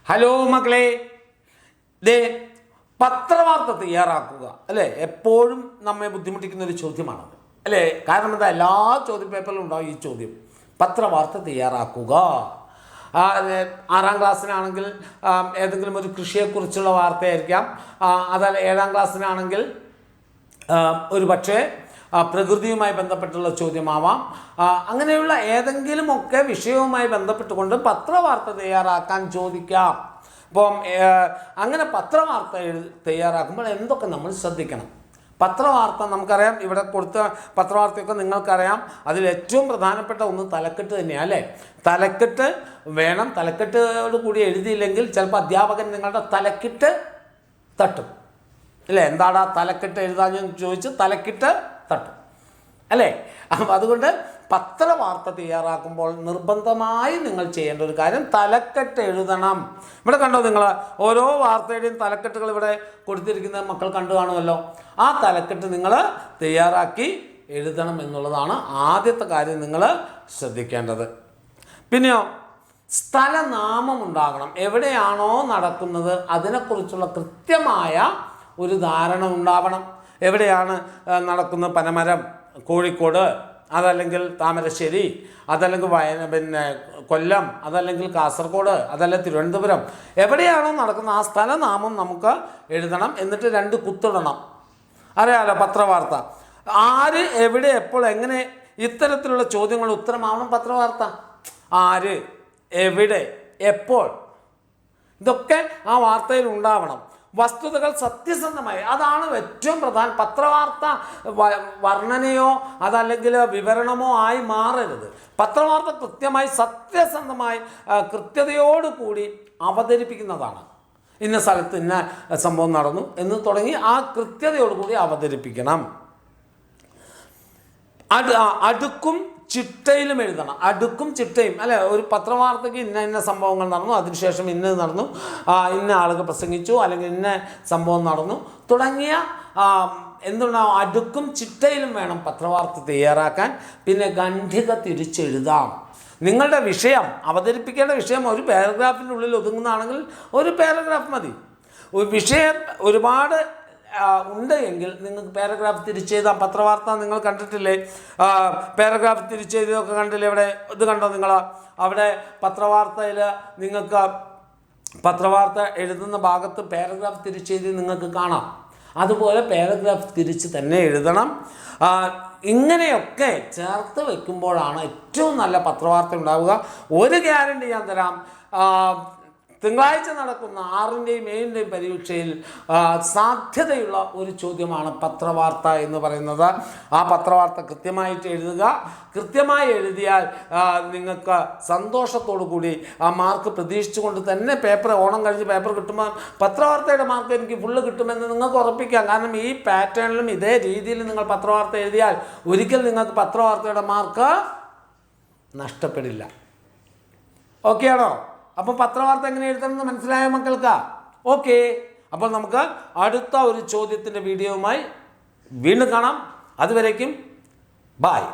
Hello മക്കളെ, ദേ പത്രവാർത്ത തയ്യാറാക്കുക അല്ലേ, എപ്പോഴും നമ്മെ ബുദ്ധിമുട്ടിക്കുന്ന ഒരു ചോദ്യമാണത് അല്ലേ. കാരണം എന്താ, എല്ലാ ചോദ്യപേപ്പറിലും ഉണ്ടാവും ഈ ചോദ്യം, പത്രവാർത്ത തയ്യാറാക്കുക. 6ാം ക്ലാസ്സിനാണെങ്കിൽ ഏതെങ്കിലും ഒരു കൃഷിയെക്കുറിച്ചുള്ള വാർത്തയായിരിക്കാം, അതല്ല 7ാം ക്ലാസ്സിനാണെങ്കിൽ ഒരു പക്ഷേ പ്രകൃതിയുമായി ബന്ധപ്പെട്ടുള്ള ചോദ്യമാവാം. അങ്ങനെയുള്ള ഏതെങ്കിലുമൊക്കെ വിഷയവുമായി ബന്ധപ്പെട്ടുകൊണ്ട് പത്രവാർത്ത തയ്യാറാക്കാൻ ചോദിക്കാം. അപ്പം അങ്ങനെ പത്രവാർത്ത തയ്യാറാക്കുമ്പോൾ എന്തൊക്കെ നമ്മൾ ശ്രദ്ധിക്കണം? പത്രവാർത്ത നമുക്കറിയാം, ഇവിടെ കൊടുത്ത പത്രവാർത്തയൊക്കെ നിങ്ങൾക്കറിയാം. അതിൽ ഏറ്റവും പ്രധാനപ്പെട്ട ഒന്ന് തലക്കെട്ട് തന്നെയാണ് അല്ലേ. തലക്കെട്ട് വേണം. തലക്കെട്ടോട് കൂടി എഴുതിയില്ലെങ്കിൽ ചിലപ്പോൾ അധ്യാപകൻ നിങ്ങളുടെ തലക്കിട്ട് തട്ടും അല്ലേ. എന്താടാ തലക്കെട്ട് എഴുതാൻ ചോദിച്ച് തലക്കിട്ട് തട്ടും അല്ലേ. അപ്പം അതുകൊണ്ട് പത്രവാർത്ത തയ്യാറാക്കുമ്പോൾ നിർബന്ധമായി നിങ്ങൾ ചെയ്യേണ്ട ഒരു കാര്യം തലക്കെട്ട് എഴുതണം. ഇവിടെ കണ്ടോ നിങ്ങൾ, ഓരോ വാർത്തയുടെയും തലക്കെട്ടുകൾ ഇവിടെ കൊടുത്തിരിക്കുന്നത് മക്കൾ കണ്ടു കാണുമല്ലോ. ആ തലക്കെട്ട് നിങ്ങൾ തയ്യാറാക്കി എഴുതണം എന്നുള്ളതാണ് ആദ്യത്തെ കാര്യം നിങ്ങൾ ശ്രദ്ധിക്കേണ്ടത്. പിന്നെയോ, സ്ഥലനാമം ഉണ്ടാകണം. എവിടെയാണോ നടക്കുന്നത് അതിനെക്കുറിച്ചുള്ള കൃത്യമായ ഒരു ധാരണ ഉണ്ടാവണം. എവിടെയാണ് നടക്കുന്നത്? പനമരം, കോഴിക്കോട്, അതല്ലെങ്കിൽ താമരശ്ശേരി, അതല്ലെങ്കിൽ കൊല്ലം, അതല്ലെങ്കിൽ കാസർഗോഡ്, അതല്ല തിരുവനന്തപുരം, എവിടെയാണോ നടക്കുന്നത് ആ സ്ഥലനാമം നമുക്ക് എഴുതണം. എന്നിട്ട് 2 കുത്തിടണം. അറിയാമല്ലോ പത്രവാർത്ത ആര്, എവിടെ, എപ്പോൾ, എങ്ങനെ, ഇത്തരത്തിലുള്ള ചോദ്യങ്ങൾ ഉത്തരമാവണം പത്രവാർത്ത. ആര്, എവിടെ, എപ്പോൾ, ഇതൊക്കെ ആ വാർത്തയിൽ ഉണ്ടാവണം. വസ്തുതകൾ സത്യസന്ധമായി, അതാണ് ഏറ്റവും പ്രധാനം. പത്രവാർത്ത വർണ്ണനയോ അതല്ലെങ്കിൽ വിവരണമോ ആയി മാറരുത്. പത്രവാർത്ത കൃത്യമായി സത്യസന്ധമായി കൃത്യതയോടുകൂടി അവതരിപ്പിക്കുന്നതാണ്. ഇന്ന സ്ഥലത്ത് ഇന്ന സംഭവം നടന്നു എന്ന് തുടങ്ങി ആ കൃത്യതയോടുകൂടി അവതരിപ്പിക്കണം. അടുക്കും ചിട്ടയിലും എഴുതണം. അടുക്കും ചിട്ടയും അല്ലെ. ഒരു പത്രവാർത്തയ്ക്ക് ഇന്ന സംഭവങ്ങൾ നടന്നു, അതിനുശേഷം ഇന്നത് നടന്നു, ഇന്ന ആളുകൾ പ്രസംഗിച്ചു, അല്ലെങ്കിൽ ഇന്ന സംഭവം നടന്നു തുടങ്ങിയ എന്തുണ്ടാവും, അടുക്കും ചിട്ടയിലും വേണം പത്രവാർത്ത തയ്യാറാക്കാൻ. പിന്നെ ഖണ്ഡിക തിരിച്ചെഴുതാം. നിങ്ങളുടെ വിഷയം, അവതരിപ്പിക്കേണ്ട വിഷയം ഒരു പാരഗ്രാഫിനുള്ളിൽ ഒതുങ്ങുന്നതാണെങ്കിൽ ഒരു പാരഗ്രാഫ് മതി. ഒരു വിഷയം ഒരുപാട് ഉണ്ട് എങ്കിൽ നിങ്ങൾക്ക് പാരഗ്രാഫ് തിരിച്ചെഴുതാം. പത്രവാർത്ത നിങ്ങൾ കണ്ടിട്ടില്ലേ, പാരഗ്രാഫ് തിരിച്ചെഴുതിയൊക്കെ കണ്ടില്ലേ? ഇവിടെ ഇത് കണ്ടോ നിങ്ങൾ? അവിടെ പത്രവാർത്തയിൽ നിങ്ങൾക്ക് പത്രവാർത്ത എഴുതുന്ന ഭാഗത്ത് പാരഗ്രാഫ് തിരിച്ചെഴുതി നിങ്ങൾക്ക് കാണാം. അതുപോലെ പാരഗ്രാഫ് തിരിച്ച് തന്നെ എഴുതണം. ഇങ്ങനെയൊക്കെ ചേർത്ത് വയ്ക്കുമ്പോഴാണ് ഏറ്റവും നല്ല പത്രവാർത്ത ഉണ്ടാവുക. ഒരു ഗ്യാരണ്ടി ഞാൻ തരാം, തിങ്കളാഴ്ച നടക്കുന്ന 6ൻ്റെയും 7ൻ്റെയും പരീക്ഷയിൽ സാധ്യതയുള്ള ഒരു ചോദ്യമാണ് പത്രവാർത്ത എന്ന് പറയുന്നത്. ആ പത്രവാർത്ത കൃത്യമായിട്ട് എഴുതുക. കൃത്യമായി എഴുതിയാൽ നിങ്ങൾക്ക് സന്തോഷത്തോടു കൂടി ആ മാർക്ക് പ്രതീക്ഷിച്ചുകൊണ്ട് തന്നെ പേപ്പർ, ഓണം കഴിഞ്ഞ് പേപ്പർ കിട്ടുമ്പോൾ പത്രവാർത്തയുടെ മാർക്ക് എനിക്ക് ഫുള്ള് കിട്ടുമെന്ന് നിങ്ങൾക്ക് ഉറപ്പിക്കാം. കാരണം ഈ പാറ്റേണിലും ഇതേ രീതിയിൽ നിങ്ങൾ പത്രവാർത്ത എഴുതിയാൽ ഒരിക്കൽ നിങ്ങൾക്ക് പത്രവാർത്തയുടെ മാർക്ക് നഷ്ടപ്പെടില്ല. ഓക്കെ ആണോ? അപ്പോൾ പത്രവാർത്ത എങ്ങനെ എഴുതണമെന്ന് മനസ്സിലായ മക്കൾക്ക്? ഓക്കെ. അപ്പോൾ നമുക്ക് അടുത്ത ഒരു ചോദ്യത്തിൻ്റെ വീഡിയോയുമായി വീണ്ടും കാണാം. അതുവരേക്കും ബായ്.